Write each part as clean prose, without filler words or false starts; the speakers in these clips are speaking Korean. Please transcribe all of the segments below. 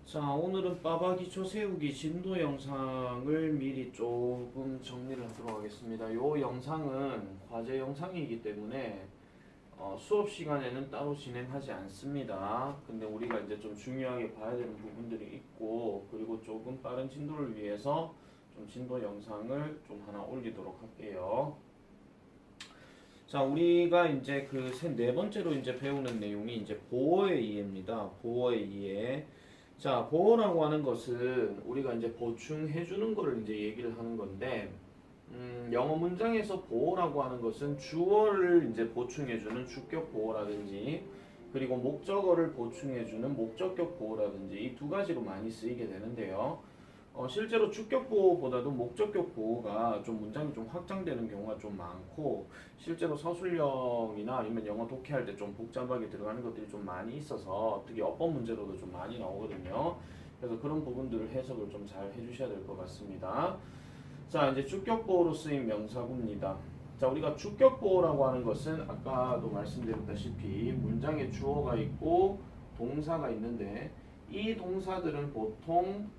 자, 오늘은 빠바 기초 세우기 진도 영상을 미리 조금 정리를 하도록 하겠습니다. 이 영상은 과제 영상이기 때문에 수업 시간에는 따로 진행하지 않습니다. 근데 우리가 이제 좀 중요하게 봐야 되는 부분들이 있고, 그리고 조금 빠른 진도를 위해서 좀 진도 영상을 좀 하나 올리도록 할게요. 자, 우리가 이제 네 번째로 이제 배우는 내용이 이제 보어의 이해입니다. 보어의 이해. 자, 보어라고 하는 것은 우리가 이제 보충해주는 거를 이제 얘기를 하는 건데, 영어 문장에서 보어라고 하는 것은 주어를 이제 보충해주는 주격 보어라든지, 그리고 목적어를 보충해주는 목적격 보어라든지 이 두 가지로 많이 쓰이게 되는데요. 실제로 주격 보호보다도 목적격 보호가 좀 문장이 좀 확장되는 경우가 좀 많고, 실제로 서술형이나 아니면 영어 독해할 때 좀 복잡하게 들어가는 것들이 좀 많이 있어서 특히 어법 문제로도 좀 많이 나오거든요. 그래서 그런 부분들을 해석을 좀 잘 해주셔야 될 것 같습니다. 자, 이제 주격 보호로 쓰인 명사구입니다. 자, 우리가 주격 보호라고 하는 것은 아까도 말씀드렸다시피 문장에 주어가 있고 동사가 있는데, 이 동사들은 보통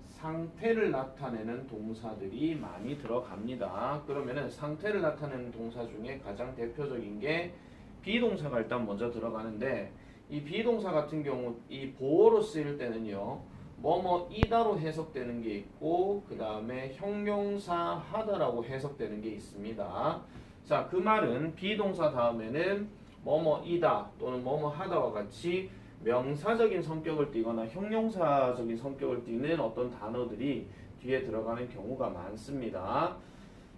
상태를 나타내는 동사들이 많이 들어갑니다. 그러면은 상태를 나타내는 동사 중에 가장 대표적인 게 비동사가 일단 먼저 들어가는데, 이 비동사 같은 경우 이 보어로 쓰일 때는요, 뭐뭐이다로 해석되는 게 있고, 그 다음에 형용사 하다라고 해석되는 게 있습니다. 자, 그 말은 비동사 다음에는 뭐뭐이다 또는 뭐뭐 하다와 같이 명사적인 성격을 띠거나 형용사적인 성격을 띠는 어떤 단어들이 뒤에 들어가는 경우가 많습니다.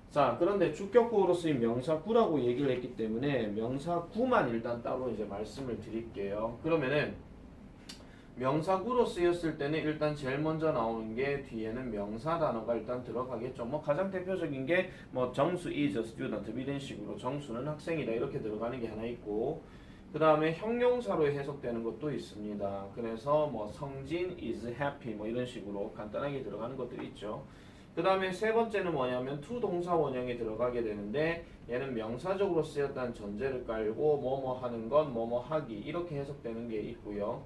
자, 그런데 주격구로 쓰인 명사구라고 얘기를 했기 때문에 명사구만 일단 따로 이제 말씀을 드릴게요. 그러면은 명사구로 쓰였을 때는 일단 제일 먼저 나오는 게 뒤에는 명사 단어가 일단 들어가겠죠. 뭐 가장 대표적인 게 뭐 정수 is a student 이런 식으로 정수는 학생이다 이렇게 들어가는 게 하나 있고, 그 다음에 형용사로 해석되는 것도 있습니다. 그래서 뭐 성진 is happy 뭐 이런 식으로 간단하게 들어가는 것들이 있죠. 그 다음에 세 번째는 뭐냐면 to 동사 원형에 들어가게 되는데, 얘는 명사적으로 쓰였다는 전제를 깔고 뭐뭐 하는 건 뭐뭐 하기 이렇게 해석되는 게 있고요.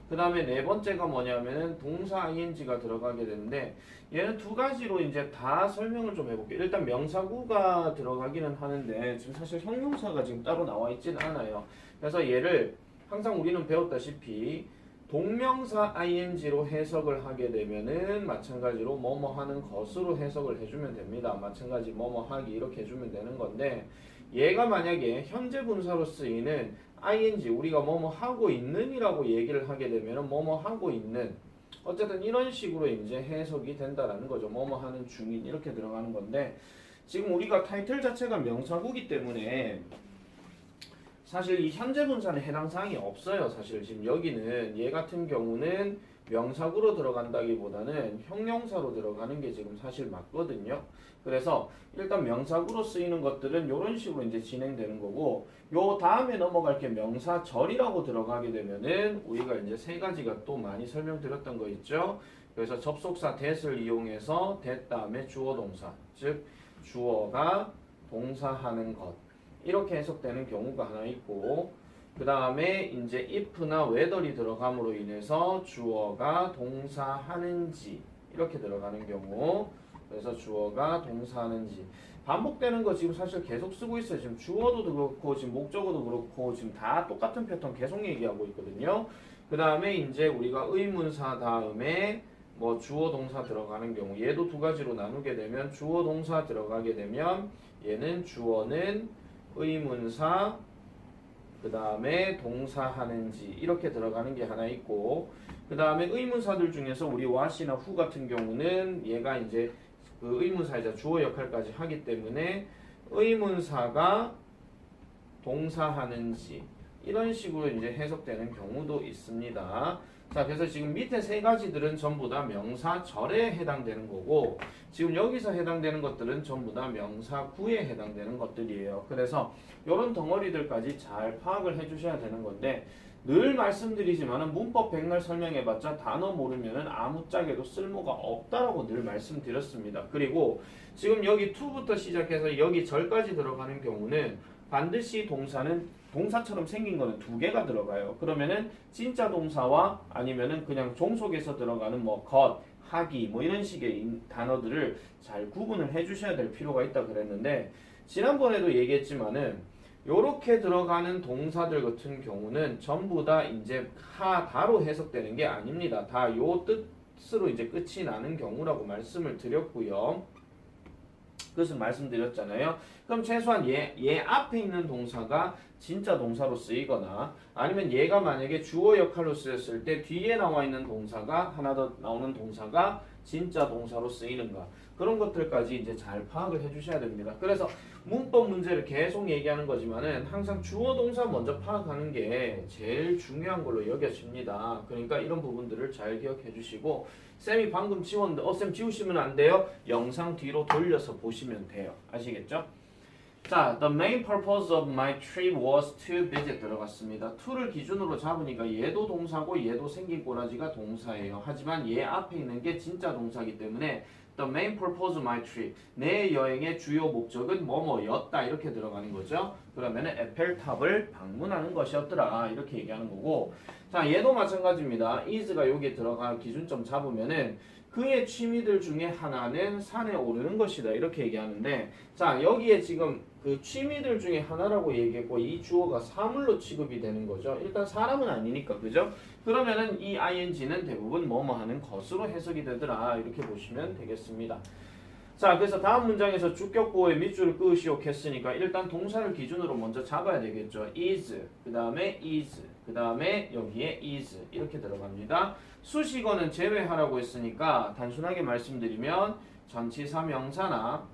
그 다음에 네 번째가 뭐냐면은 동사 ing가 들어가게 되는데, 얘는 두 가지로 이제 다 설명을 좀 해볼게요. 일단 명사구가 들어가기는 하는데 지금 사실 형용사가 지금 따로 나와 있지는 않아요. 그래서 얘를 항상 우리는 배웠다시피 동명사 ing로 해석을 하게 되면은 마찬가지로 뭐뭐 하는 것으로 해석을 해주면 됩니다. 마찬가지 뭐뭐 하기 이렇게 해주면 되는 건데, 얘가 만약에 현재 분사로 쓰이는 ing, 우리가 뭐뭐 하고 있는이라고 얘기를 하게 되면은 뭐뭐 하고 있는, 어쨌든 이런 식으로 이제 해석이 된다라는 거죠. 뭐뭐 하는 중인 이렇게 들어가는 건데, 지금 우리가 타이틀 자체가 명사구기 때문에 사실 이 현재 분사는 해당 사항이 없어요. 사실 지금 여기는 얘 같은 경우는 명사구로 들어간다기보다는 형용사로 들어가는 게 지금 사실 맞거든요. 그래서 일단 명사구로 쓰이는 것들은 이런 식으로 이제 진행되는 거고, 요 다음에 넘어갈 게 명사절이라고 들어가게 되면은 우리가 이제 세 가지가 또 많이 설명드렸던 거 있죠. 그래서 접속사 that을 이용해서 that 다음에 주어 동사, 즉 주어가 동사하는 것 이렇게 해석되는 경우가 하나 있고, 그 다음에 이제 if나 whether이 들어감으로 인해서 주어가 동사하는지 이렇게 들어가는 경우, 그래서 주어가 동사하는지 반복되는 거 지금 사실 계속 쓰고 있어요. 지금 주어도 그렇고 지금 목적어도 그렇고 지금 다 똑같은 패턴 계속 얘기하고 있거든요. 그 다음에 이제 우리가 의문사 다음에 뭐 주어 동사 들어가는 경우, 얘도 두 가지로 나누게 되면 주어 동사 들어가게 되면 얘는 주어는 의문사 그 다음에 동사하는지 이렇게 들어가는 게 하나 있고, 그 다음에 의문사들 중에서 우리 what이나 who 같은 경우는 얘가 이제 그 의문사이자 주어 역할까지 하기 때문에 의문사가 동사하는지 이런 식으로 이제 해석되는 경우도 있습니다. 자, 그래서 지금 밑에 세 가지들은 전부 다 명사절에 해당되는 거고, 지금 여기서 해당되는 것들은 전부 다 명사구에 해당되는 것들이에요. 그래서 이런 덩어리들까지 잘 파악을 해주셔야 되는 건데, 늘 말씀드리지만은 문법 백날 설명해봤자 단어 모르면은 아무짝에도 쓸모가 없다라고 늘 말씀드렸습니다. 그리고 지금 여기 to부터 시작해서 여기 절까지 들어가는 경우는 반드시 동사는 동사처럼 생긴 거는 두 개가 들어가요. 그러면은 진짜 동사와 아니면은 그냥 종속에서 들어가는 뭐 것, 하기 뭐 이런 식의 단어들을 잘 구분을 해주셔야 될 필요가 있다 그랬는데 지난번에도 얘기했지만은 요렇게 들어가는 동사들 같은 경우는 전부 다 이제 하다로 해석되는 게 아닙니다. 다 요 뜻으로 이제 끝이 나는 경우라고 말씀을 드렸고요. 그것을 말씀드렸잖아요. 그럼 최소한 얘 앞에 있는 동사가 진짜 동사로 쓰이거나 아니면 얘가 만약에 주어 역할로 쓰였을 때 뒤에 나와 있는 동사가 하나 더 나오는 동사가 진짜 동사로 쓰이는가 그런 것들까지 이제 잘 파악을 해주셔야 됩니다. 그래서 문법 문제를 계속 얘기하는 거지만은 항상 주어 동사 먼저 파악하는 게 제일 중요한 걸로 여겨집니다. 그러니까 이런 부분들을 잘 기억해 주시고 쌤이 방금 지웠는데 쌤 지우시면 안 돼요. 영상 뒤로 돌려서 보시면 돼요. 아시겠죠? 자, the main purpose of my trip was to visit 들어갔습니다. to를 기준으로 잡으니까 얘도 동사고 얘도 생긴 꼬라지가 동사예요. 하지만 얘 앞에 있는 게 진짜 동사이기 때문에 the main purpose of my trip 내 여행의 주요 목적은 뭐뭐였다 이렇게 들어가는 거죠. 그러면은 에펠탑을 방문하는 것이었더라 이렇게 얘기하는 거고 자 얘도 마찬가지입니다. is가 여기에 들어갈 기준점 잡으면은 그의 취미들 중에 하나는 산에 오르는 것이다 이렇게 얘기하는데 자 여기에 지금 그 취미들 중에 하나라고 얘기했고 이 주어가 사물로 취급이 되는 거죠. 일단 사람은 아니니까 그죠? 그러면은 이 ing는 대부분 뭐뭐 하는 것으로 해석이 되더라 이렇게 보시면 되겠습니다. 자 그래서 다음 문장에서 주격보호의 밑줄을 그으시오 했으니까 일단 동사를 기준으로 먼저 잡아야 되겠죠. is 그 다음에 is 그 다음에 여기에 is 이렇게 들어갑니다. 수식어는 제외하라고 했으니까 단순하게 말씀드리면 전치사 명사나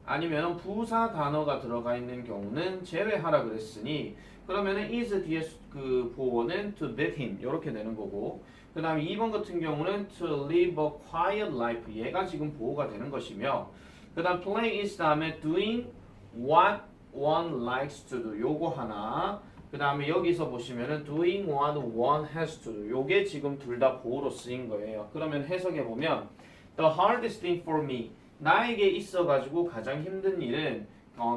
아니면 부사 단어가 들어가 있는 경우는 제외하라 그랬으니 그러면은 is 뒤에 그 보어는 to let him 이렇게 되는 거고 그 다음에 2번 같은 경우는 to live a quiet life 얘가 지금 보호가 되는 것이며 그 다음 play is 다음에 doing what one likes to do 요거 하나 그 다음에 여기서 보시면은 doing what one has to do 요게 지금 둘 다 보호로 쓰인 거예요. 그러면 해석해 보면 the hardest thing for me 나에게 있어가지고 가장 힘든 일은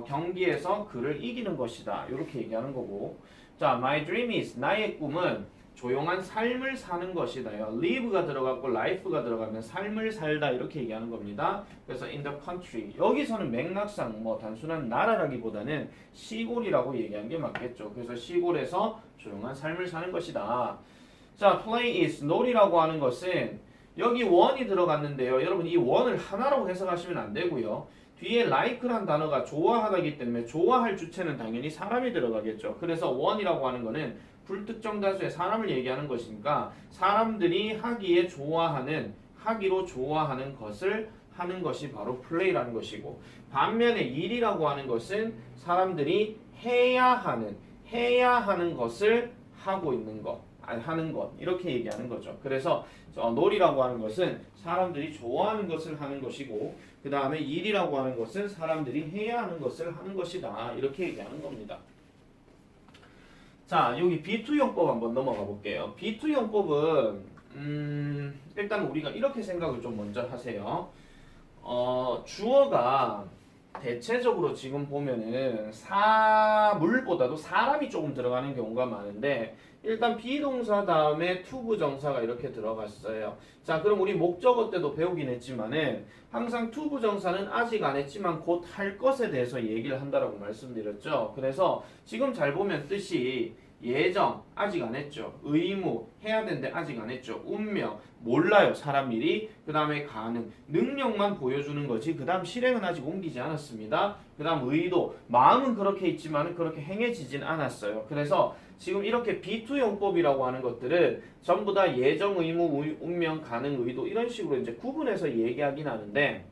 경기에서 그를 이기는 것이다 이렇게 얘기하는 거고 자 my dream is 나의 꿈은 조용한 삶을 사는 것이다요. live가 들어갔고 life가 들어가면 삶을 살다 이렇게 얘기하는 겁니다. 그래서 in the country 여기서는 맥락상 뭐 단순한 나라라기보다는 시골이라고 얘기하는 게 맞겠죠. 그래서 시골에서 조용한 삶을 사는 것이다. 자 play is 놀이라고 하는 것은 여기 원이 들어갔는데요. 여러분 이 원을 하나라고 해석하시면 안 되고요. 뒤에 like란 단어가 좋아하다기 때문에 좋아할 주체는 당연히 사람이 들어가겠죠. 그래서 원이라고 하는 거는 불특정 다수의 사람을 얘기하는 것이니까 사람들이 하기에 좋아하는 하기로 좋아하는 것을 하는 것이 바로 play라는 것이고 반면에 일이라고 하는 것은 사람들이 해야 하는 것을 하고 있는 것 하는 것 이렇게 얘기하는 거죠. 그래서 놀이라고 하는 것은 사람들이 좋아하는 것을 하는 것이고 그 다음에 일이라고 하는 것은 사람들이 해야 하는 것을 하는 것이다 이렇게 얘기하는 겁니다. 자 여기 B2용법 한번 넘어가 볼게요. B2용법은 일단 우리가 이렇게 생각을 좀 먼저 하세요. 주어가 대체적으로 지금 보면은 사물보다도 사람이 조금 들어가는 경우가 많은데 일단 비동사 다음에 투부정사가 이렇게 들어갔어요. 자 그럼 우리 목적어 때도 배우긴 했지만은 항상 투부정사는 아직 안 했지만 곧 할 것에 대해서 얘기를 한다라고 말씀드렸죠. 그래서 지금 잘 보면 뜻이 예정 아직 안 했죠. 의무 해야 되는데 아직 안 했죠. 운명 몰라요. 사람 일이 그 다음에 가능 능력만 보여주는 거지 그 다음 실행은 아직 옮기지 않았습니다. 그 다음 의도 마음은 그렇게 있지만 그렇게 행해지진 않았어요. 그래서 지금 이렇게 B2용법이라고 하는 것들은 전부 다 예정 의무 운명 가능 의도 이런 식으로 이제 구분해서 얘기하긴 하는데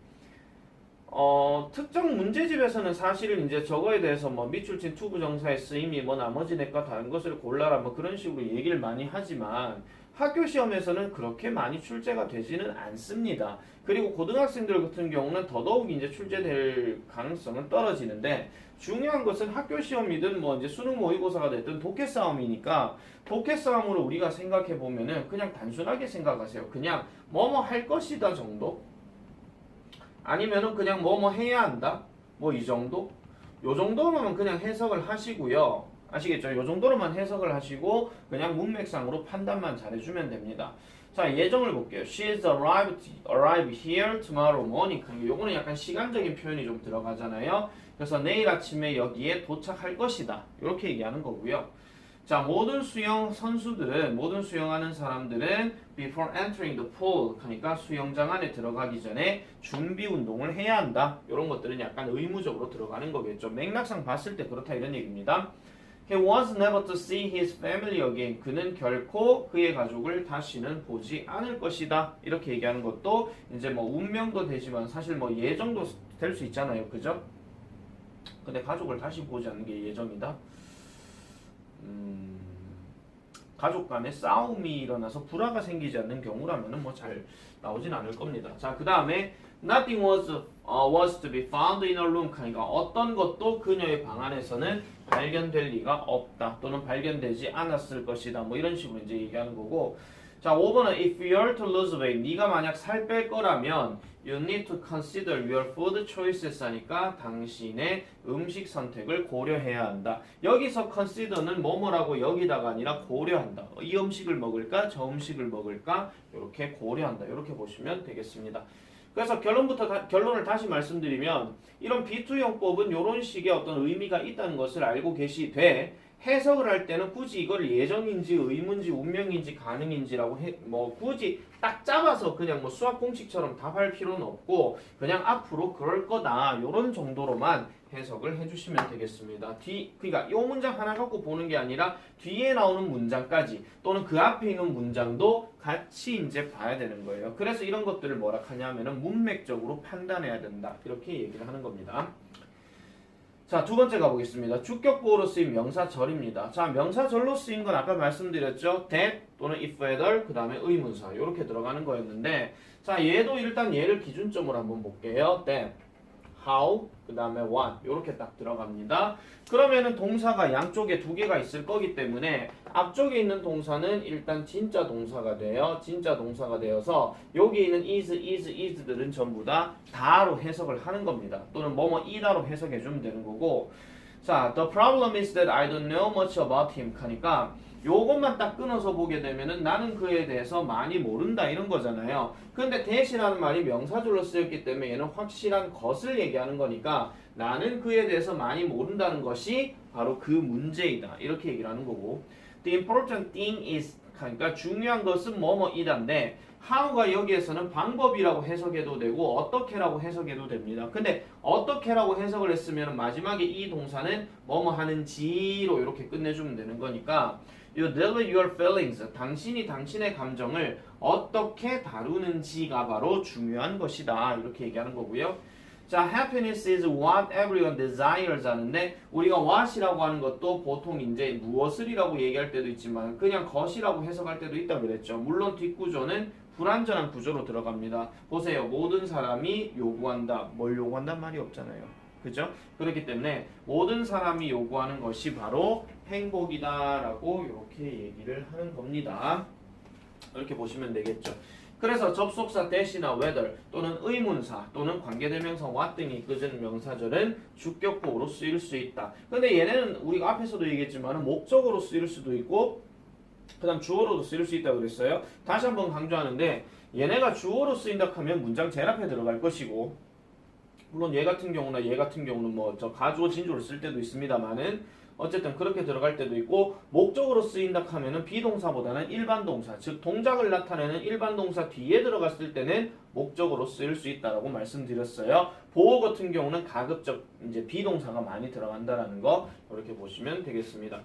특정 문제집에서는 사실은 이제 저거에 대해서 뭐 밑줄친 투부정사의 쓰임이 뭐 나머지 내과 다른 것을 골라라 뭐 그런 식으로 얘기를 많이 하지만 학교 시험에서는 그렇게 많이 출제가 되지는 않습니다. 그리고 고등학생들 같은 경우는 더더욱 이제 출제될 가능성은 떨어지는데 중요한 것은 학교 시험이든 뭐 이제 수능 모의고사가 됐든 독해 싸움이니까 독해 싸움으로 우리가 생각해 보면은 그냥 단순하게 생각하세요. 그냥 뭐뭐 할 것이다 정도? 아니면은 그냥 뭐뭐 해야 한다? 뭐 이 정도? 요 정도로만 그냥 해석을 하시고요. 아시겠죠? 요 정도로만 해석을 하시고 그냥 문맥상으로 판단만 잘해주면 됩니다. 자, 예정을 볼게요. She is arrive here tomorrow morning. 요거는 약간 시간적인 표현이 좀 들어가잖아요. 그래서 내일 아침에 여기에 도착할 것이다. 이렇게 얘기하는 거고요. 자, 모든 수영하는 사람들은 before entering the pool, 그러니까 수영장 안에 들어가기 전에 준비 운동을 해야 한다. 이런 것들은 약간 의무적으로 들어가는 거겠죠. 맥락상 봤을 때 그렇다 이런 얘기입니다. He was never to see his family again. 그는 결코 그의 가족을 다시는 보지 않을 것이다. 이렇게 얘기하는 것도 이제 뭐 운명도 되지만 사실 뭐 예정도 될 수 있잖아요. 그죠? 근데 가족을 다시 보지 않는 게 예정이다. 가족 간에 싸움이 일어나서 불화가 생기지 않는 경우라면 뭐 잘 나오진 않을 겁니다. 자, 그 다음에 nothing was to be found in a room. 그러니까 어떤 것도 그녀의 방 안에서는 발견될 리가 없다. 또는 발견되지 않았을 것이다. 뭐 이런 식으로 이제 얘기하는 거고. 자, 5번은 if you are to lose weight. 네가 만약 살 뺄 거라면 you need to consider your food choices 하니까 당신의 음식 선택을 고려해야 한다. 여기서 consider는 뭐뭐라고 여기다가 아니라 고려한다. 이 음식을 먹을까? 저 음식을 먹을까? 이렇게 고려한다. 이렇게 보시면 되겠습니다. 그래서 결론을 다시 말씀드리면 이런 비투용법은 이런 식의 어떤 의미가 있다는 것을 알고 계시되 해석을 할 때는 굳이 이걸 예정인지 의문인지 운명인지 가능인지라고 뭐 굳이 딱 잡아서 그냥 뭐 수학 공식처럼 답할 필요는 없고 그냥 앞으로 그럴 거다 이런 정도로만 해석을 해주시면 되겠습니다. 그러니까 이 문장 하나 갖고 보는 게 아니라 뒤에 나오는 문장까지 또는 그 앞에 있는 문장도 같이 이제 봐야 되는 거예요. 그래서 이런 것들을 뭐라 하냐면은 문맥적으로 판단해야 된다 이렇게 얘기를 하는 겁니다. 자, 두 번째 가보겠습니다. 주격보호로 쓰인 명사절입니다. 자, 명사절로 쓰인 건 아까 말씀드렸죠. that 또는 if, whether, 그 다음에 의문사 이렇게 들어가는 거였는데 자, 얘도 일단 얘를 기준점으로 한번 볼게요. that, how, 그 다음에 what 이렇게 딱 들어갑니다. 그러면은 동사가 양쪽에 두 개가 있을 거기 때문에 앞쪽에 있는 동사는 일단 진짜 동사가 돼요. 진짜 동사가 되어서 여기 있는 is들은 전부 다 다로 해석을 하는 겁니다. 또는 뭐뭐이다로 해석해 주면 되는 거고. 자, the problem is that I don't know much about him 하니까 요것만 딱 끊어서 보게 되면은 나는 그에 대해서 많이 모른다 이런 거잖아요. 근데 that이라는 말이 명사절로 쓰였기 때문에 얘는 확실한 것을 얘기하는 거니까 나는 그에 대해서 많이 모른다는 것이 바로 그 문제이다 이렇게 얘기를 하는 거고. The important thing is 그러니까 중요한 것은 뭐뭐이다인데 how가 여기에서는 방법이라고 해석해도 되고 어떻게라고 해석해도 됩니다. 근데 어떻게라고 해석을 했으면 마지막에 이 동사는 뭐뭐 하는지로 이렇게 끝내주면 되는 거니까 You deal with your feelings. 당신이 당신의 감정을 어떻게 다루는지가 바로 중요한 것이다. 이렇게 얘기하는 거고요. 자, happiness is what everyone desires 하는데 우리가 what이라고 하는 것도 보통 이제 무엇을이라고 얘기할 때도 있지만 그냥 것이라고 해석할 때도 있다고 그랬죠. 물론 뒷구조는 불완전한 구조로 들어갑니다. 보세요. 모든 사람이 요구한다. 뭘 요구한단 말이 없잖아요. 그죠? 그렇기 때문에 모든 사람이 요구하는 것이 바로 행복이다라고 이렇게 얘기를 하는 겁니다. 이렇게 보시면 되겠죠. 그래서 접속사 that이나 whether 또는 의문사 또는 관계대명사 what 등이 이끄는 명사절은 주격보호로 쓰일 수 있다. 근데 얘네는 우리가 앞에서도 얘기했지만 목적어로 쓰일 수도 있고 그 다음 주어로도 쓰일 수 있다고 그랬어요. 다시 한번 강조하는데 얘네가 주어로 쓰인다 하면 문장 제일 앞에 들어갈 것이고 물론 얘 같은 경우나 얘 같은 경우는 뭐 저 가주어 진주를 쓸 때도 있습니다만은 어쨌든 그렇게 들어갈 때도 있고 목적으로 쓰인다 하면은 비동사보다는 일반 동사 즉 동작을 나타내는 일반 동사 뒤에 들어갔을 때는 목적으로 쓰일 수 있다라고 말씀드렸어요. 보호 같은 경우는 가급적 이제 비동사가 많이 들어간다라는 거 이렇게 보시면 되겠습니다.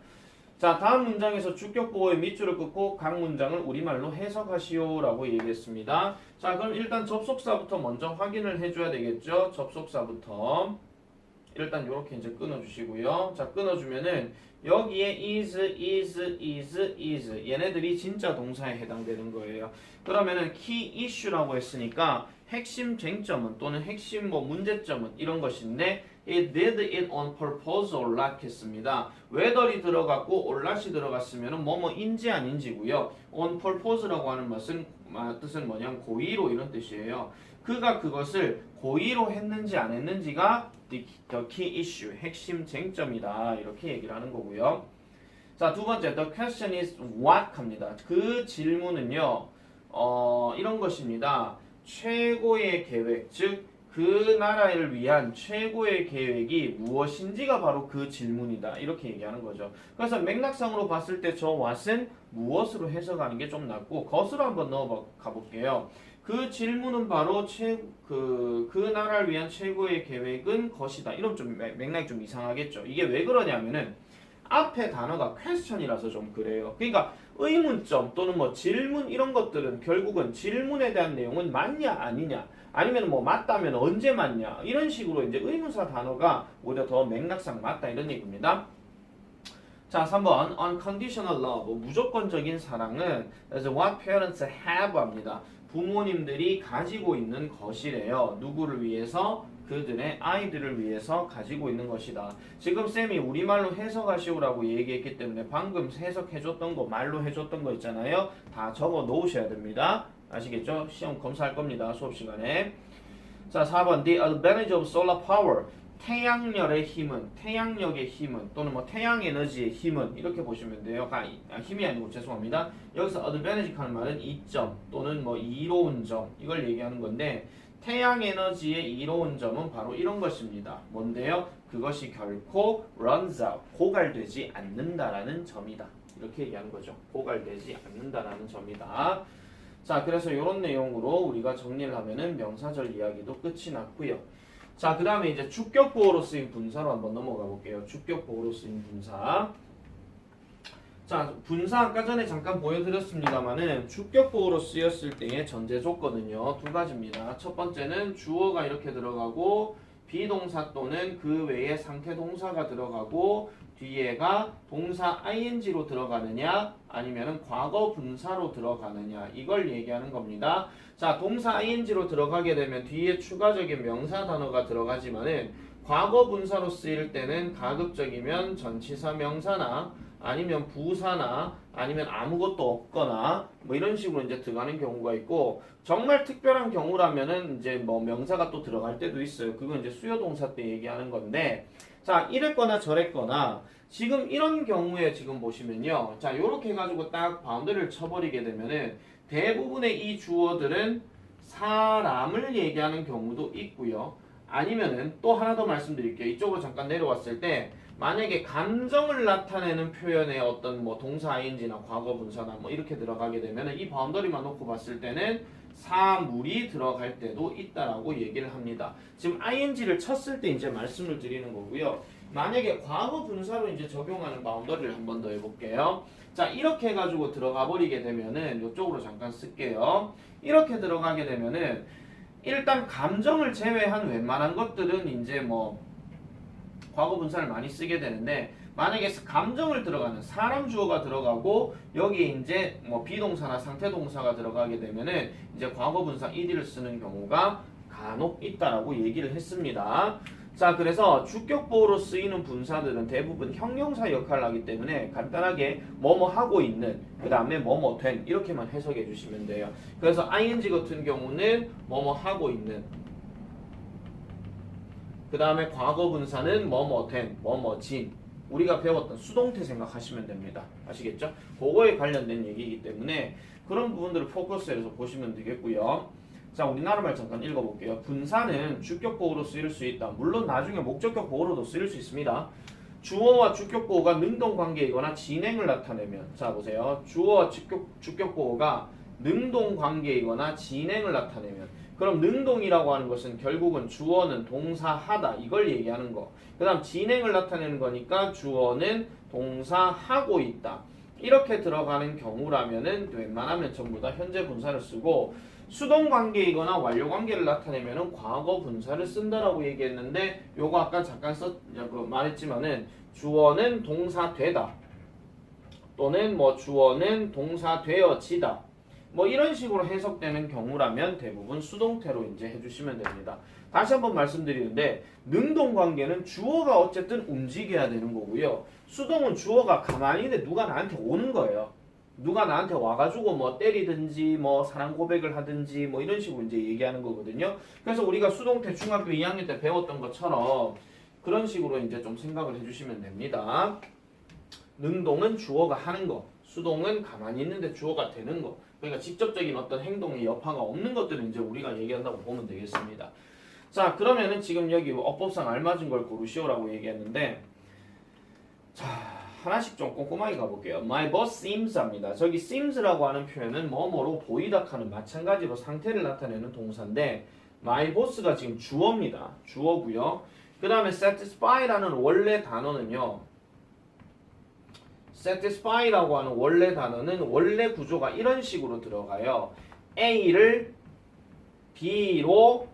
자, 다음 문장에서 주격보호의 밑줄을 긋고 각 문장을 우리말로 해석하시오라고 얘기했습니다. 자, 그럼 일단 접속사부터 먼저 확인을 해줘야 되겠죠. 접속사부터 일단 이렇게 이제 끊어주시고요. 자, 끊어주면은 여기에 is 얘네들이 진짜 동사에 해당되는 거예요. 그러면은 key issue라고 했으니까 핵심 쟁점은 또는 핵심 뭐 문제점은 이런 것인데 It did it on purpose or not 했습니다. whether이 들어갔고 or not이 들어갔으면 뭐뭐인지 아닌지고요. on purpose라고 하는 뜻은 뭐냐면 고의로 이런 뜻이에요. 그가 그것을 고의로 했는지 안 했는지가 the key issue, 핵심 쟁점이다. 이렇게 얘기를 하는 거고요. 자, 두 번째, the question is what 합니다. 그 질문은요, 이런 것입니다. 최고의 계획, 즉, 그 나라를 위한 최고의 계획이 무엇인지가 바로 그 질문이다. 이렇게 얘기하는 거죠. 그래서 맥락상으로 봤을 때 저 what은 무엇으로 해석하는 게 좀 낫고, 것으로 한번 넣어 가볼게요. 그 질문은 바로 그 나라를 위한 최고의 계획은 것이다. 이런 좀 맥락이 좀 이상하겠죠. 이게 왜 그러냐면은 앞에 단어가 question이라서 좀 그래요. 그러니까 의문점 또는 뭐 질문 이런 것들은 결국은 질문에 대한 내용은 맞냐 아니냐 아니면 뭐 맞다면 언제 맞냐 이런 식으로 이제 의문사 단어가 오히려 더 맥락상 맞다 이런 얘기입니다. 자, 3번 unconditional love 무조건적인 사랑은 as what parents have 합니다. 부모님들이 가지고 있는 것이래요. 누구를 위해서? 그들의 아이들을 위해서 가지고 있는 것이다. 지금 쌤이 우리말로 해석하시오라고 얘기했기 때문에 방금 해석해줬던 거 말로 해줬던 거 있잖아요. 다 적어 놓으셔야 됩니다. 아시겠죠? 시험 검사할 겁니다. 수업 시간에. 자, 4번 The advantage of solar power 태양열의 힘은, 태양력의 힘은 또는 뭐 태양 에너지의 힘은 이렇게 보시면 돼요. 힘이 아니고 죄송합니다. 여기서 advantage 하는 말은 이점 또는 뭐 이로운 점 이걸 얘기하는 건데 태양 에너지의 이로운 점은 바로 이런 것입니다. 뭔데요? 그것이 결코 runs out, 고갈되지 않는다라는 점이다. 이렇게 얘기하는 거죠. 고갈되지 않는다라는 점이다. 자, 그래서 이런 내용으로 우리가 정리를 하면은 명사절 이야기도 끝이 났고요. 자, 그 다음에 이제 주격보어로 쓰인 분사로 한번 넘어가 볼게요. 주격보어로 쓰인 분사. 자, 분사 아까 전에 잠깐 보여드렸습니다만은 주격보어로 쓰였을 때의 전제 조건은요 두 가지입니다. 첫 번째는 주어가 이렇게 들어가고 비동사 또는 그 외에 상태 동사가 들어가고 뒤에가 동사 ing로 들어가느냐 아니면은 과거 분사로 들어가느냐 이걸 얘기하는 겁니다. 자, 동사 ing로 들어가게 되면 뒤에 추가적인 명사 단어가 들어가지만은 과거 분사로 쓰일 때는 가급적이면 전치사 명사나 아니면 부사나 아니면 아무것도 없거나 뭐 이런 식으로 이제 들어가는 경우가 있고 정말 특별한 경우라면은 이제 뭐 명사가 또 들어갈 때도 있어요. 그건 이제 수요 동사 때 얘기하는 건데 자, 이랬거나 저랬거나 지금 이런 경우에 지금 보시면요. 자, 요렇게 해가지고 딱 바운더리를 쳐버리게 되면은 대부분의 이 주어들은 사람을 얘기하는 경우도 있고요. 아니면은 또 하나 더 말씀드릴게요. 이쪽으로 잠깐 내려왔을 때 만약에 감정을 나타내는 표현의 어떤 뭐 동사 ing나 과거 분사나 뭐 이렇게 들어가게 되면은 이 바운더리만 놓고 봤을 때는 사물이 들어갈 때도 있다라고 얘기를 합니다. 지금 ing를 쳤을 때 이제 말씀을 드리는 거고요. 만약에 과거 분사로 이제 적용하는 바운더리를 한 번 더 해볼게요. 자, 이렇게 해가지고 들어가 버리게 되면은 이쪽으로 잠깐 쓸게요. 이렇게 들어가게 되면은 일단 감정을 제외한 웬만한 것들은 이제 뭐 과거 분사를 많이 쓰게 되는데 만약에 감정을 들어가는 사람 주어가 들어가고 여기에 이제 뭐 비동사나 상태 동사가 들어가게 되면은 이제 과거 분사 ed를 쓰는 경우가 간혹 있다라고 얘기를 했습니다. 자, 그래서 주격보어로 쓰이는 분사들은 대부분 형용사 역할을 하기 때문에 간단하게 뭐뭐 하고 있는 그 다음에 뭐뭐 된 이렇게만 해석해 주시면 돼요. 그래서 ing 같은 경우는 뭐뭐 하고 있는 그 다음에 과거 분사는 뭐뭐 된, 뭐뭐 진 우리가 배웠던 수동태 생각하시면 됩니다. 아시겠죠? 그거에 관련된 얘기이기 때문에 그런 부분들을 포커스해서 보시면 되겠고요. 자, 우리나라 말 잠깐 읽어볼게요. 분사는 주격보어로 쓰일 수 있다. 물론 나중에 목적격 보어로도 쓰일 수 있습니다. 주어와 주격보어가 능동관계이거나 진행을 나타내면 자, 보세요. 주어와 주격보어가 능동관계이거나 진행을 나타내면 그럼 능동이라고 하는 것은 결국은 주어는 동사 하다 이걸 얘기하는 거. 그 다음 진행을 나타내는 거니까 주어는 동사 하고 있다. 이렇게 들어가는 경우라면은 웬만하면 전부 다 현재 분사를 쓰고 수동 관계이거나 완료 관계를 나타내면은 과거 분사를 쓴다라고 얘기했는데 요거 아까 잠깐 말했지만은 주어는 동사 되다 또는 뭐 주어는 동사 되어지다 뭐 이런 식으로 해석되는 경우라면 대부분 수동태로 이제 해주시면 됩니다. 다시 한번 말씀드리는데 능동 관계는 주어가 어쨌든 움직여야 되는 거고요. 수동은 주어가 가만히 있는데 누가 나한테 오는 거예요. 누가 나한테 와가지고 뭐 때리든지 뭐 사랑 고백을 하든지 뭐 이런 식으로 이제 얘기하는 거거든요. 그래서 우리가 수동태 중학교 2학년 때 배웠던 것처럼 그런 식으로 이제 좀 생각을 해주시면 됩니다. 능동은 주어가 하는 거, 수동은 가만히 있는데 주어가 되는 거. 그러니까 직접적인 어떤 행동의 여파가 없는 것들을 이제 우리가 얘기한다고 보면 되겠습니다. 자, 그러면은 지금 여기 어법상 알맞은 걸 고르시오라고 얘기했는데, 자, 하나씩 좀 꼼꼼하게 가볼게요. My boss seems 합니다. 저기 seems라고 하는 표현은 뭐뭐로 보이다 하는 마찬가지로 상태를 나타내는 동사인데, my boss가 지금 주어입니다. 주어고요. 그 다음에 satisfy라는 원래 단어는요. satisfy라고 하는 원래 단어는 원래 구조가 이런 식으로 들어가요. A를 B로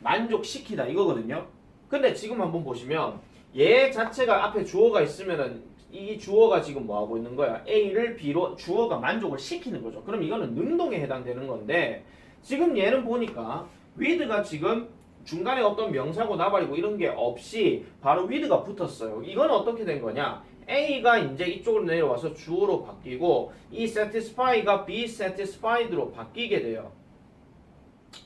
만족시키다 이거거든요. 근데 지금 한번 보시면 얘 자체가 앞에 주어가 있으면은 이 주어가 지금 뭐 하고 있는 거야? A를 B로 주어가 만족을 시키는 거죠. 그럼 이거는 능동에 해당되는 건데 지금 얘는 보니까 with가 지금 중간에 어떤 명사고 나발이고 이런 게 없이 바로 with가 붙었어요. 이건 어떻게 된 거냐? A가 이제 이쪽으로 내려와서 주어로 바뀌고 이 satisfy가 be satisfied로 바뀌게 돼요.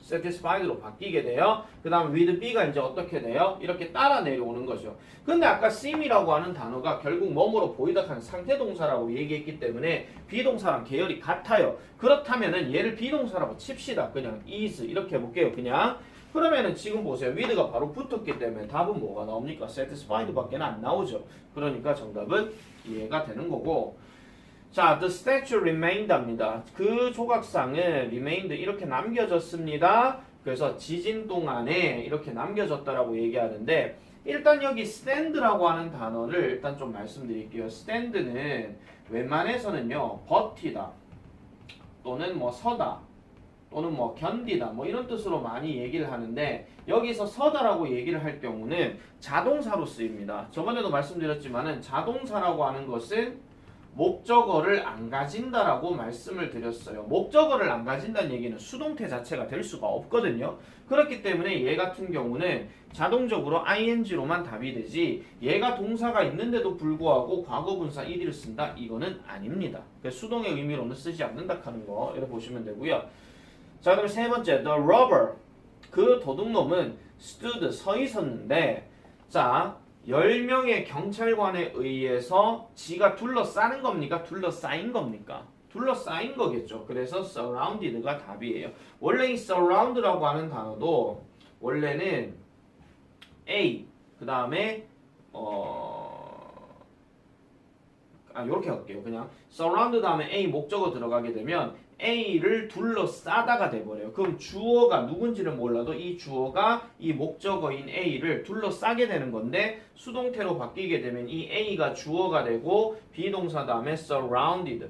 satisfied로 바뀌게 돼요. 그 다음 with be가 이제 어떻게 돼요? 이렇게 따라 내려오는 거죠. 근데 아까 seem이라고 하는 단어가 결국 뭐뭐로 보이다 하는 상태 동사라고 얘기했기 때문에 비동사랑 계열이 같아요. 그렇다면은 얘를 비동사라고 칩시다. 그냥 is 이렇게 해볼게요. 그냥 그러면은 지금 보세요. with가 바로 붙었기 때문에 답은 뭐가 나옵니까? satisfied 밖에 안 나오죠. 그러니까 정답은 이해가 되는 거고. 자, the statue remained 합니다. 그 조각상은 remained 이렇게 남겨졌습니다. 그래서 지진 동안에 이렇게 남겨졌다라고 얘기하는데 일단 여기 stand라고 하는 단어를 일단 좀 말씀드릴게요. stand는 웬만해서는요 버티다 또는 뭐 서다 또는 뭐 견디다 뭐 이런 뜻으로 많이 얘기를 하는데 여기서 서다라고 얘기를 할 경우는 자동사로 쓰입니다. 저번에도 말씀드렸지만은 자동사라고 하는 것은 목적어를 안 가진다라고 말씀을 드렸어요. 목적어를 안 가진다는 얘기는 수동태 자체가 될 수가 없거든요. 그렇기 때문에 얘 같은 경우는 자동적으로 ing로만 답이 되지 얘가 동사가 있는데도 불구하고 과거분사 ed를 쓴다? 이거는 아닙니다. 수동의 의미로는 쓰지 않는다 하는 거 이렇게 보시면 되고요. 자, 그럼 세 번째 the robber 그 도둑놈은 stood 서 있었는데 자 10명의 경찰관에 의해서 지가 둘러싸는 겁니까? 둘러싸인 겁니까? 둘러싸인 거겠죠. 그래서 surrounded가 답이에요. 원래 이 surround라고 하는 단어도 원래는 A 그 다음에 요렇게 할게요. 그냥 surround 다음에 A 목적어 들어가게 되면 A를 둘러싸다가 돼버려요. 그럼 주어가 누군지를 몰라도 이 주어가 이 목적어인 A를 둘러싸게 되는 건데 수동태로 바뀌게 되면 이 A가 주어가 되고 비동사 다음에 surrounded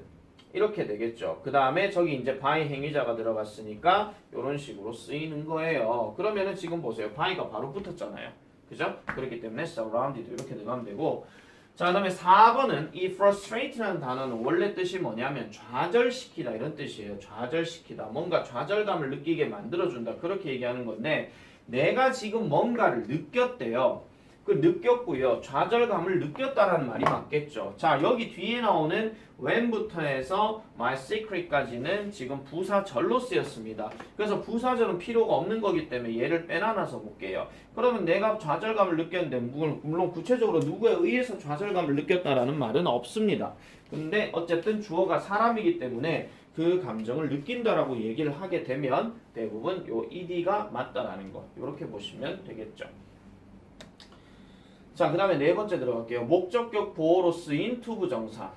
이렇게 되겠죠. 그 다음에 저기 이제 by 행위자가 들어갔으니까 이런 식으로 쓰이는 거예요. 그러면은 지금 보세요. by가 바로 붙었잖아요. 그죠? 그렇기 때문에 surrounded 이렇게 들어가면 되고 자, 그 다음에 4번은 이 frustrate라는 단어는 원래 뜻이 뭐냐면 좌절시키다 이런 뜻이에요. 좌절시키다. 뭔가 좌절감을 느끼게 만들어준다. 그렇게 얘기하는 건데 내가 지금 뭔가를 느꼈대요. 그 느꼈고요. 좌절감을 느꼈다라는 말이 맞겠죠. 자, 여기 뒤에 나오는 when부터 해서 my secret까지는 지금 부사절로 쓰였습니다. 그래서 부사절은 필요가 없는 거기 때문에 얘를 빼놔놔서 볼게요. 그러면 내가 좌절감을 느꼈는데 물론 구체적으로 누구에 의해서 좌절감을 느꼈다라는 말은 없습니다. 근데 어쨌든 주어가 사람이기 때문에 그 감정을 느낀다라고 얘기를 하게 되면 대부분 요 ed가 맞다라는 거 이렇게 보시면 되겠죠. 자, 그 다음에 네 번째 들어갈게요. 목적격 보어로 쓰인 투부정사.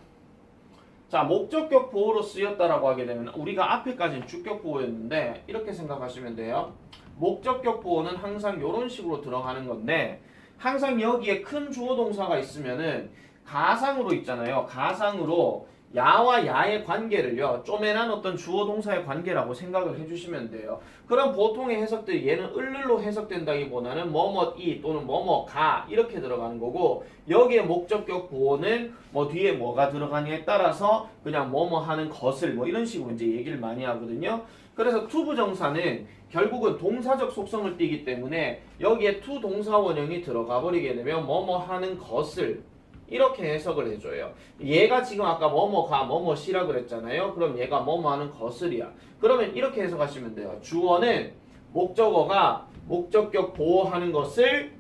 자, 목적격 보어로 쓰였다라고 하게 되면 우리가 앞에까지는 주격 보어였는데 이렇게 생각하시면 돼요. 목적격 보어는 항상 이런 식으로 들어가는 건데 항상 여기에 큰 주어 동사가 있으면은 가상으로 있잖아요. 가상으로 야와 야의 관계를요 쪼매난 어떤 주어 동사의 관계라고 생각을 해주시면 돼요. 그럼 보통의 해석들이 얘는 을을로 해석된다기보다는 뭐뭐이 또는 뭐뭐가 이렇게 들어가는 거고, 여기에 목적격 보호는 뭐 뒤에 뭐가 들어가냐에 따라서 그냥 뭐뭐 하는 것을 뭐 이런 식으로 이제 얘기를 많이 하거든요. 그래서 to 부정사는 결국은 동사적 속성을 띠기 때문에 여기에 to 동사 원형이 들어가 버리게 되면 뭐뭐 하는 것을 이렇게 해석을 해줘요. 얘가 지금 아까 뭐뭐가 뭐뭐시라 그랬잖아요. 그럼 얘가 뭐뭐 하는 것을이야. 그러면 이렇게 해석하시면 돼요. 주어는 목적어가 목적격 보호하는 것을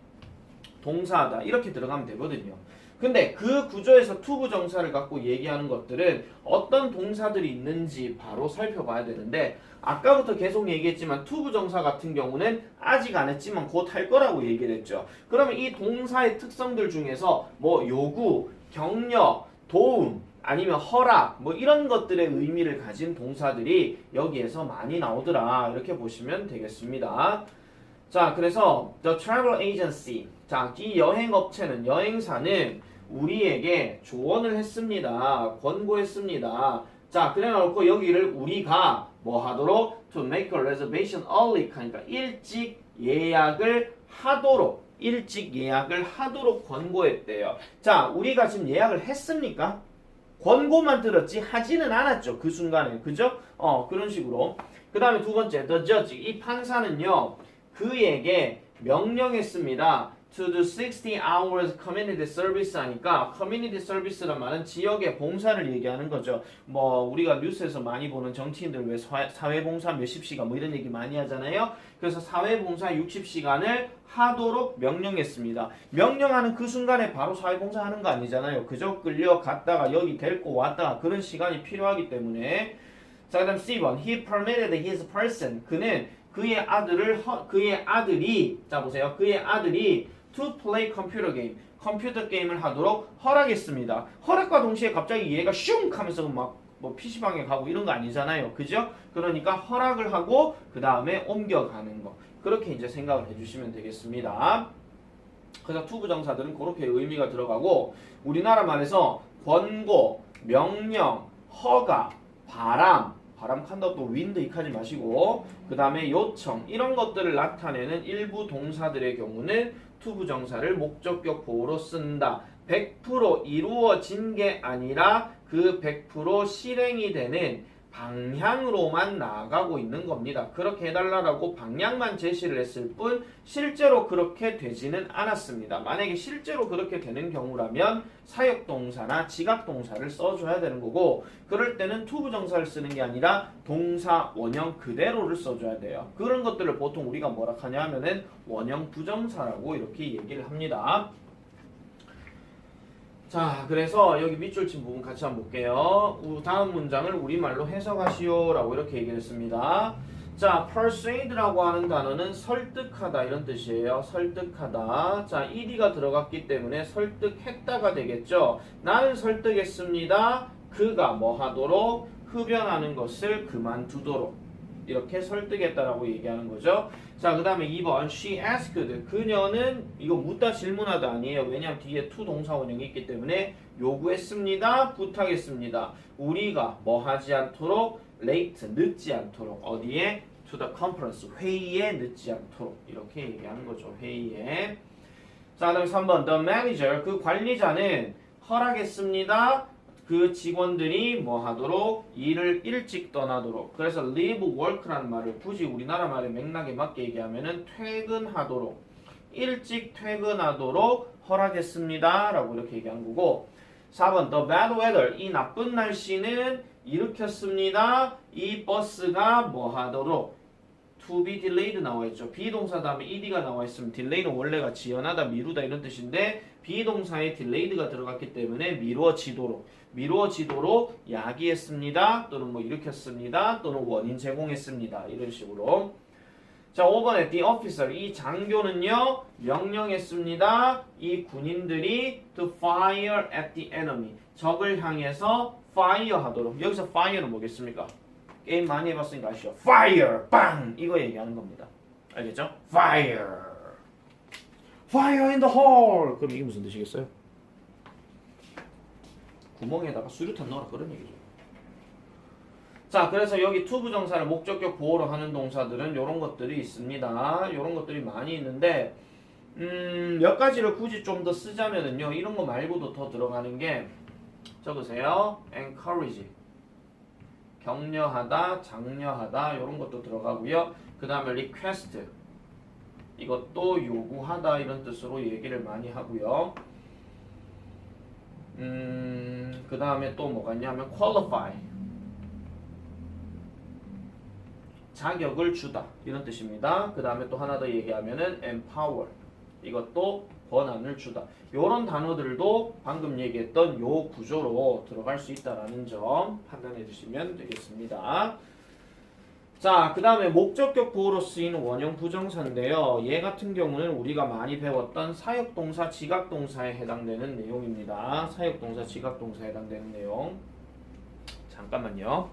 동사하다 이렇게 들어가면 되거든요. 근데 그 구조에서 to 부정사를 갖고 얘기하는 것들은 어떤 동사들이 있는지 바로 살펴봐야 되는데, 아까부터 계속 얘기했지만 to 부정사 같은 경우는 아직 안 했지만 곧 할 거라고 얘기를 했죠. 그러면 이 동사의 특성들 중에서 뭐 요구, 격려, 도움, 아니면 허락 뭐 이런 것들의 의미를 가진 동사들이 여기에서 많이 나오더라 이렇게 보시면 되겠습니다. 자, 그래서 the travel agency, 자, 이 여행업체는 여행사는 우리에게 조언을 했습니다. 권고했습니다. 자, 그래 놓고 여기를 우리가 뭐 하도록 to make a reservation early 하니까 일찍 예약을 하도록 권고했대요. 자, 우리가 지금 예약을 했습니까? 권고만 들었지 하지는 않았죠. 그 순간에. 그죠? 그런 식으로. 그 다음에 두 번째 the judge, 이 판사는요 그에게 명령했습니다. to do 60 hours community service 하니까 community service란 말은 지역의 봉사를 얘기하는 거죠. 뭐 우리가 뉴스에서 많이 보는 정치인들 왜 사회봉사 몇십 시간 뭐 이런 얘기 많이 하잖아요. 그래서 사회봉사 60시간을 하도록 명령했습니다. 명령하는 그 순간에 바로 사회봉사 하는 거 아니잖아요. 그저 끌려갔다가 여기 데리고 왔다가 그런 시간이 필요하기 때문에. 자, 그다음 C번 he permitted his person, 그는 그의 아들이 자 보세요. 그의 아들이 to play computer game, 컴퓨터 게임을 하도록 허락했습니다. 허락과 동시에 갑자기 얘가 슝 하면서 막 뭐 PC방에 가고 이런 거 아니잖아요. 그죠? 그러니까 허락을 하고 그 다음에 옮겨가는 거. 그렇게 이제 생각을 해주시면 되겠습니다. 그래서 to 부정사들은 그렇게 의미가 들어가고, 우리나라 말에서 권고, 명령, 허가, 바람 칸다 또 윈드 익하지 마시고, 그 다음에 요청 이런 것들을 나타내는 일부 동사들의 경우는 to 부정사를 목적격 보호로 쓴다. 100% 이루어진 게 아니라 그 100% 실행이 되는 방향으로만 나아가고 있는 겁니다. 그렇게 해달라고 방향만 제시를 했을 뿐 실제로 그렇게 되지는 않았습니다. 만약에 실제로 그렇게 되는 경우라면 사역동사나 지각동사를 써줘야 되는 거고, 그럴 때는 to 부정사를 쓰는 게 아니라 동사 원형 그대로를 써줘야 돼요. 그런 것들을 보통 우리가 뭐라 하냐 하면은 원형 부정사라고 이렇게 얘기를 합니다. 자, 그래서 여기 밑줄 친 부분 같이 한번 볼게요. 다음 문장을 우리말로 해석하시오 라고 이렇게 얘기를 했습니다. 자, persuade라고 하는 단어는 설득하다 이런 뜻이에요. 설득하다. 자, ed가 들어갔기 때문에 설득했다가 되겠죠. 나는 설득했습니다. 그가 뭐 하도록? 흡연하는 것을 그만두도록. 이렇게 설득했다라고 얘기하는 거죠. 자, 그 다음에 2번 she asked, 그녀는 이거 묻다 질문하다 아니에요. 왜냐하면 뒤에 to 동사 원형이 있기 때문에 요구했습니다. 부탁했습니다. 우리가 뭐 하지 않도록? late, 늦지 않도록. 어디에? to the conference, 회의에 늦지 않도록. 이렇게 얘기하는 거죠. 회의에. 자, 그 다음에 3번 the manager, 그 관리자는 허락했습니다. 그 직원들이 뭐 하도록? 일을 일찍 떠나도록. 그래서 leave work라는 말을 굳이 우리나라 말의 맥락에 맞게 얘기하면은 퇴근하도록, 일찍 퇴근하도록 허락했습니다 라고 이렇게 얘기한 거고, 4번 the bad weather, 이 나쁜 날씨는 일으켰습니다. 이 버스가 뭐 하도록? to be delayed 나와 있죠. 비동사 다음에 ed가 나와 있으면 delay는 원래가 지연하다, 미루다 이런 뜻인데 비동사에 delayed가 들어갔기 때문에 미루어지도록 야기했습니다. 또는 뭐 일으켰습니다. 또는 원인 제공했습니다. 이런 식으로. 자, 5번에 the officer, 이 장교는요 명령했습니다. 이 군인들이 to fire at the enemy, 적을 향해서 fire 하도록. 여기서 fire는 뭐겠습니까? 게임 많이 해봤으니까 아시죠? fire! 빵! 이거 얘기하는 겁니다. 알겠죠? fire! fire in the hole! 그럼 이게 무슨 뜻이겠어요? 구멍에다가 수류탄 넣어라 그런 얘기죠. 자, 그래서 여기 to 부정사를 목적격 보호로 하는 동사들은 이런 것들이 있습니다. 이런 것들이 많이 있는데 몇 가지를 굳이 좀 더 쓰자면은요, 이런 거 말고도 더 들어가는 게 적으세요. encourage, 격려하다, 장려하다 이런 것도 들어가고요. 그 다음에 request, 이것도 요구하다 이런 뜻으로 얘기를 많이 하고요. 그 다음에 또 뭐가 있냐면 qualify, 자격을 주다 이런 뜻입니다. 그 다음에 또 하나 더 얘기하면은 empower, 이것도 권한을 주다. 요런 단어들도 방금 얘기했던 요 구조로 들어갈 수 있다라는 점 판단해 주시면 되겠습니다. 자, 그 다음에 목적격 보호로 쓰이는 원형 부정사인데요. 얘 같은 경우는 우리가 많이 배웠던 사역동사, 지각동사에 해당되는 내용입니다. 사역동사, 지각동사에 해당되는 내용. 잠깐만요.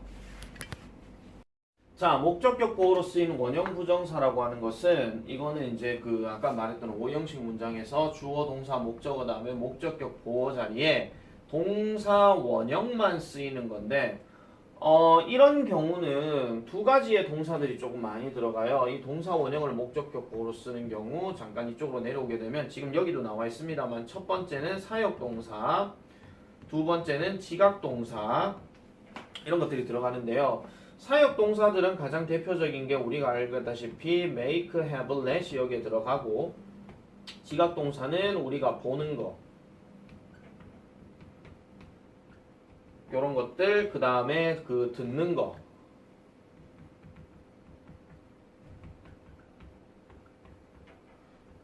자, 목적격 보호로 쓰이는 원형 부정사라고 하는 것은 이거는 이제 그 아까 말했던 5형식 문장에서 주어, 동사, 목적어 다음에 목적격 보호 자리에 동사 원형만 쓰이는 건데 이런 경우는 두 가지의 동사들이 조금 많이 들어가요. 이 동사 원형을 목적격 보호로 쓰는 경우 잠깐 이쪽으로 내려오게 되면 지금 여기도 나와 있습니다만 첫 번째는 사역동사, 두 번째는 지각동사 이런 것들이 들어가는데요. 사역동사들은 가장 대표적인 게 우리가 알다시피 make, have, let 여기에 들어가고 지각동사는 우리가 보는 거 요런 것들, 그 다음에 그 듣는 거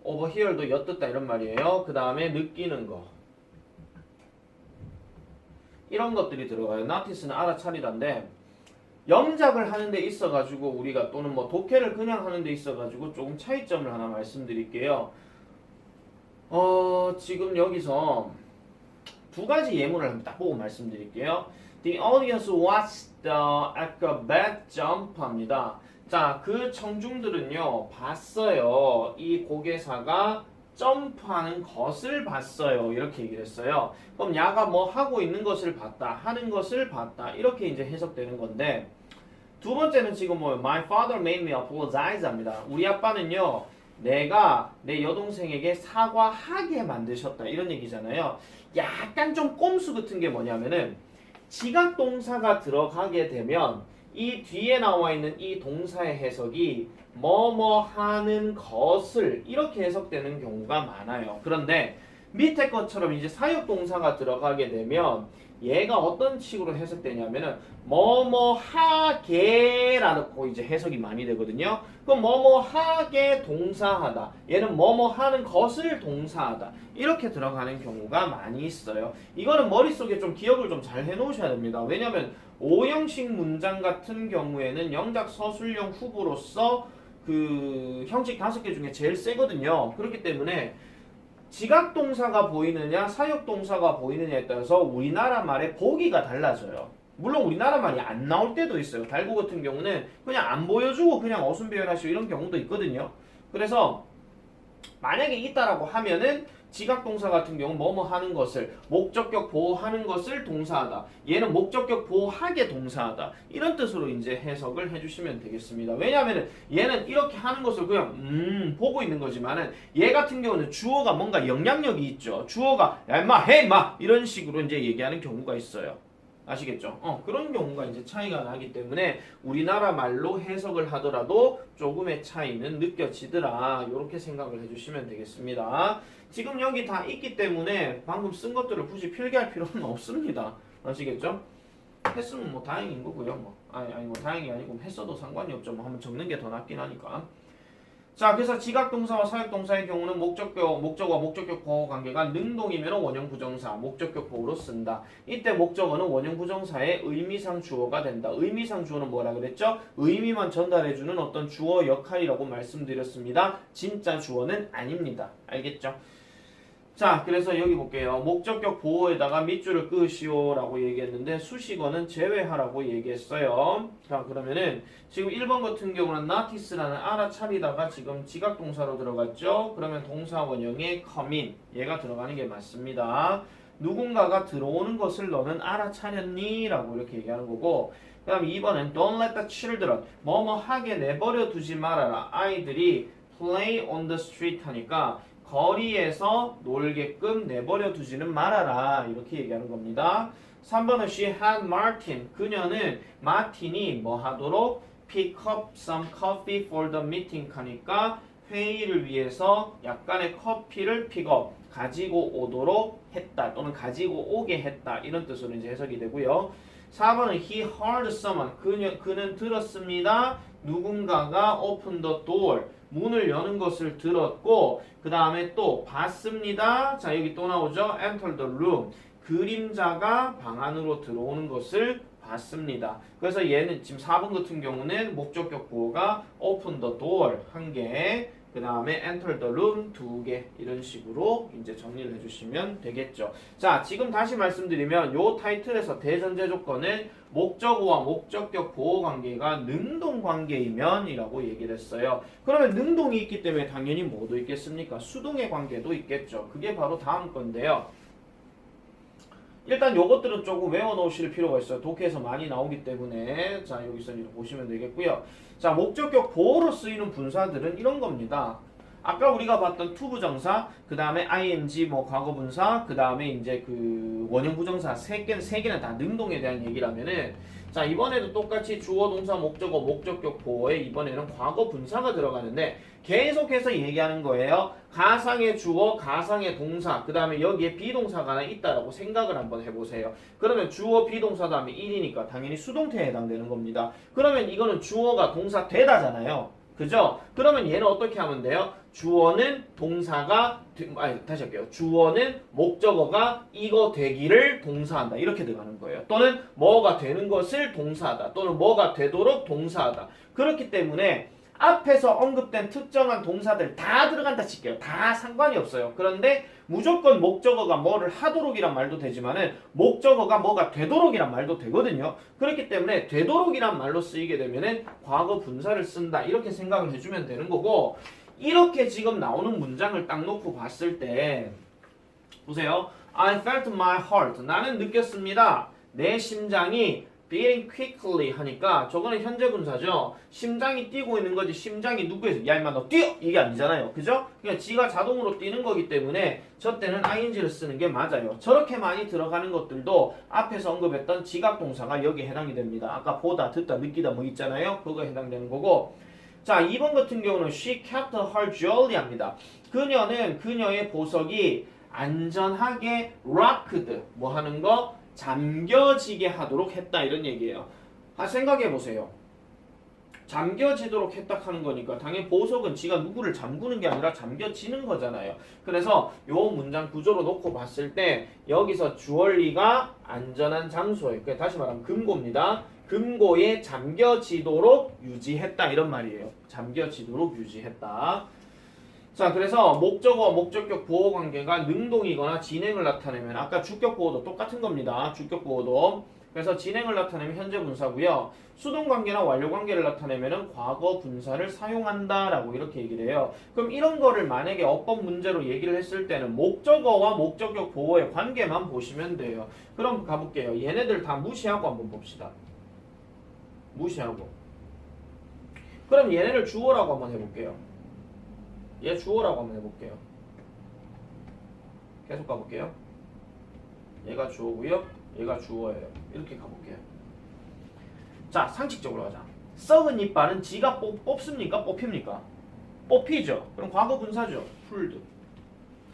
over here도 엿듣다 이런 말이에요. 그 다음에 느끼는 거 이런 것들이 들어가요. notice는 알아차리다인데 영작을 하는 데 있어가지고 우리가 또는 뭐 독해를 그냥 하는 데 있어가지고 조금 차이점을 하나 말씀드릴게요. 지금 여기서 두 가지 예문을 한번 딱 보고 말씀드릴게요. The audience watched the acrobat jump 합니다. 자, 그 청중들은요 봤어요. 이 고개사가 점프하는 것을 봤어요. 이렇게 얘기를 했어요. 그럼 야가 뭐 하고 있는 것을 봤다, 하는 것을 봤다 이렇게 이제 해석되는 건데 두 번째는 지금 뭐 My father made me apologize 합니다. 우리 아빠는요 내가 내 여동생에게 사과하게 만드셨다 이런 얘기잖아요. 약간 좀 꼼수 같은 게 뭐냐면은 지각동사가 들어가게 되면 이 뒤에 나와 있는 이 동사의 해석이 뭐뭐 하는 것을 이렇게 해석되는 경우가 많아요. 그런데 밑에 것처럼 이제 사역동사가 들어가게 되면 얘가 어떤 식으로 해석되냐면은 뭐뭐 하게라고 이제 해석이 많이 되거든요. 그럼 뭐뭐 하게 동사하다. 얘는 뭐뭐 하는 것을 동사하다. 이렇게 들어가는 경우가 많이 있어요. 이거는 머릿속에 좀 기억을 좀 잘 해놓으셔야 됩니다. 왜냐면 5형식 문장 같은 경우에는 영작 서술형 후보로서 그 형식 5개 중에 제일 세거든요. 그렇기 때문에 지각동사가 보이느냐 사역동사가 보이느냐에 따라서 우리나라 말의 보기가 달라져요. 물론 우리나라 말이 안 나올 때도 있어요. 달고 같은 경우는 그냥 안 보여주고 그냥 어순배열하시고 이런 경우도 있거든요. 그래서 만약에 있다라고 하면은 지각동사 같은 경우 뭐뭐 하는 것을 목적격 보호하는 것을 동사하다. 얘는 목적격 보호하게 동사하다. 이런 뜻으로 이제 해석을 해주시면 되겠습니다. 왜냐하면 얘는 이렇게 하는 것을 그냥 보고 있는 거지만은 얘 같은 경우는 주어가 뭔가 영향력이 있죠. 주어가 야 임마 해 임마 이런 식으로 이제 얘기하는 경우가 있어요. 아시겠죠? 그런 경우가 이제 차이가 나기 때문에 우리나라 말로 해석을 하더라도 조금의 차이는 느껴지더라. 이렇게 생각을 해주시면 되겠습니다. 지금 여기 다 있기 때문에 방금 쓴 것들을 굳이 필기할 필요는 없습니다. 아시겠죠? 했으면 뭐 다행인 거고요. 뭐 아니 뭐 다행이 아니고 했어도 상관이 없죠. 뭐 한번 적는 게 더 낫긴 하니까. 자, 그래서 지각동사와 사역동사의 경우는 목적어와 목적격 보호 관계가 능동이면 원형 부정사, 목적격 보호로 쓴다. 이때 목적어는 원형 부정사의 의미상 주어가 된다. 의미상 주어는 뭐라 그랬죠? 의미만 전달해주는 어떤 주어 역할이라고 말씀드렸습니다. 진짜 주어는 아닙니다. 알겠죠? 자, 그래서 여기 볼게요. 목적격 보호에다가 밑줄을 끄시오 라고 얘기했는데 수식어는 제외하라고 얘기했어요. 자, 그러면은 지금 1번 같은 경우는 notice라는 알아차리다가 지금 지각동사로 들어갔죠. 그러면 동사 원형에 come in 얘가 들어가는 게 맞습니다. 누군가가 들어오는 것을 너는 알아차렸니? 라고 이렇게 얘기하는 거고 그 다음 2번은 don't let the children 뭐뭐 하게 내버려 두지 말아라. 아이들이 play on the street 하니까 거리에서 놀게끔 내버려 두지는 말아라. 이렇게 얘기하는 겁니다. 3번은 she had Martin. 그녀는 마틴이 뭐 하도록 pick up some coffee for the meeting 하니까 회의를 위해서 약간의 커피를 픽업 가지고 오도록 했다 또는 가지고 오게 했다 이런 뜻으로 이제 해석이 되고요. 4번은 he heard someone 그는 들었습니다. 누군가가 open the door 문을 여는 것을 들었고 그 다음에 또 봤습니다. 자 여기 또 나오죠. enter the room 그림자가 방 안으로 들어오는 것을 봤습니다. 그래서 얘는 지금 4번 같은 경우는 목적격 보호가 open the door 1개 그 다음에 enter the room 2개 이런 식으로 이제 정리를 해주시면 되겠죠. 자 지금 다시 말씀드리면 요 타이틀에서 대전제 조건은 목적어와 목적격 보호 관계가 능동 관계이면 이라고 얘기를 했어요. 그러면 능동이 있기 때문에 당연히 뭐도 있겠습니까? 수동의 관계도 있겠죠. 그게 바로 다음 건데요. 일단 요것들은 조금 외워놓으실 필요가 있어요. 독해에서 많이 나오기 때문에 자 여기서 이렇게 보시면 되겠고요. 자 목적격 보호로 쓰이는 분사들은 이런 겁니다. 아까 우리가 봤던 to 부정사, 그 다음에 ing 뭐 과거 분사, 그 다음에 이제 그 원형 부정사 세 개는 다 능동에 대한 얘기라면은 자 이번에도 똑같이 주어, 동사, 목적어, 목적격 보호에 이번에는 과거 분사가 들어가는데 계속해서 얘기하는 거예요. 가상의 주어, 가상의 동사, 그 다음에 여기에 비동사가 하나 있다라고 생각을 한번 해보세요. 그러면 주어, 비동사 다음에 1이니까 당연히 수동태에 해당되는 겁니다. 그러면 이거는 주어가 동사 되다잖아요. 그죠? 그러면 얘는 어떻게 하면 돼요? 주어는 동사가 다시 할게요. 주어는 목적어가 이거 되기를 동사한다. 이렇게 들어가는 거예요. 또는 뭐가 되는 것을 동사하다. 또는 뭐가 되도록 동사하다. 그렇기 때문에 앞에서 언급된 특정한 동사들 다 들어간다 칠게요. 다 상관이 없어요. 그런데 무조건 목적어가 뭐를 하도록이란 말도 되지만은 목적어가 뭐가 되도록이란 말도 되거든요. 그렇기 때문에 되도록이란 말로 쓰이게 되면은 과거 분사를 쓴다. 이렇게 생각을 해주면 되는 거고 이렇게 지금 나오는 문장을 딱 놓고 봤을 때 보세요. I felt my heart. 나는 느꼈습니다. 내 심장이 beating quickly 하니까 저거는 현재 분사죠. 심장이 뛰고 있는 거지 심장이 누구에서 야 임마 너 뛰어! 이게 아니잖아요. 그죠? 그냥 지가 자동으로 뛰는 거기 때문에 저 때는 ing를 쓰는 게 맞아요. 저렇게 많이 들어가는 것들도 앞에서 언급했던 지각 동사가 여기에 해당이 됩니다. 아까 보다, 듣다, 느끼다 뭐 있잖아요. 그거에 해당되는 거고 자 2번 같은 경우는 she kept her jewelry 합니다. 그녀는 그녀의 보석이 안전하게 locked 뭐 하는 거? 잠겨지게 하도록 했다 이런 얘기예요. 생각해 보세요. 잠겨지도록 했다 하는 거니까 당연히 보석은 지가 누구를 잠그는 게 아니라 잠겨지는 거잖아요. 그래서 요 문장 구조로 놓고 봤을 때 여기서 주얼리가 안전한 장소에 다시 말하면 금고입니다. 금고에 잠겨지도록 유지했다 이런 말이에요. 잠겨지도록 유지했다. 자 그래서 목적어, 목적격 보호 관계가 능동이거나 진행을 나타내면 아까 주격 보호도 똑같은 겁니다. 주격 보호도 그래서 진행을 나타내면 현재 분사고요. 수동 관계나 완료 관계를 나타내면 과거 분사를 사용한다라고 이렇게 얘기를 해요. 그럼 이런 거를 만약에 어법 문제로 얘기를 했을 때는 목적어와 목적격 보호의 관계만 보시면 돼요. 그럼 가볼게요. 얘네들 다 무시하고 한번 봅시다. 무시하고 그럼 얘네를 주어라고 한번 해볼게요. 얘 주어라고 한번 해볼게요. 계속 가볼게요. 얘가 주어고요. 얘가 주어예요. 이렇게 가볼게요. 자, 상식적으로 가자. 썩은 이빨은 지가 뽑습니까? 뽑힙니까? 뽑히죠. 그럼 과거 분사죠. 풀드.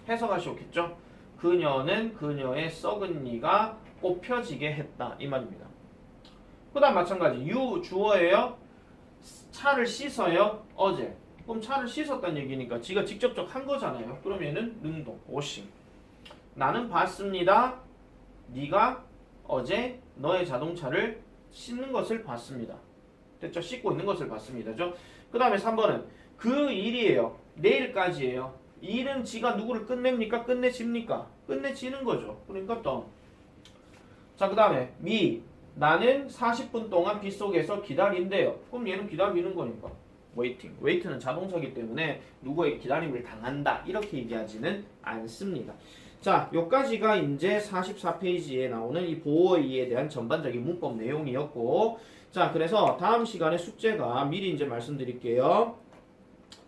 해석하시겠죠? 그녀는 그녀의 썩은 이가 뽑혀지게 했다. 이 말입니다. 그 다음 마찬가지. you 주어예요. 차를 씻어요. 어제. 그럼 차를 씻었다는 얘기니까 지가 직접적 한 거잖아요. 그럼 얘는 능동, 워싱. 나는 봤습니다. 네가 어제 너의 자동차를 씻는 것을 봤습니다. 됐죠? 씻고 있는 것을 봤습니다. 그 다음에 3번은 그 일이에요. 내일까지예요. 이 일은 지가 누구를 끝냅니까? 끝내집니까? 끝내지는 거죠. 그러니까 또. 자, 그 다음에 me. 나는 40분 동안 빗속에서 기다린대요. 그럼 얘는 기다리는 거니까. waiting. wait는 자동사기 때문에 누구에게 기다림을 당한다. 이렇게 얘기하지는 않습니다. 자, 요까지가 이제 44페이지에 나오는 이 보호의에 대한 전반적인 문법 내용이었고, 자, 그래서 다음 시간에 숙제가 미리 이제 말씀드릴게요.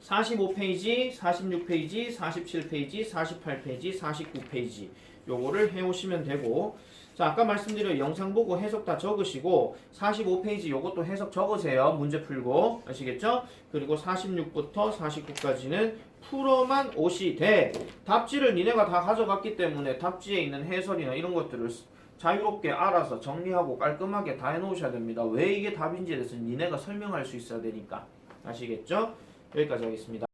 45페이지, 46페이지, 47페이지, 48페이지, 49페이지 요거를 해오시면 되고, 자, 아까 말씀드린 영상 보고 해석 다 적으시고 45페이지 요것도 해석 적으세요. 문제 풀고. 아시겠죠? 그리고 46부터 49까지는 풀어만 오시되 답지를 니네가 다 가져갔기 때문에 답지에 있는 해설이나 이런 것들을 자유롭게 알아서 정리하고 깔끔하게 다 해놓으셔야 됩니다. 왜 이게 답인지에 대해서 니네가 설명할 수 있어야 되니까. 아시겠죠? 여기까지 하겠습니다.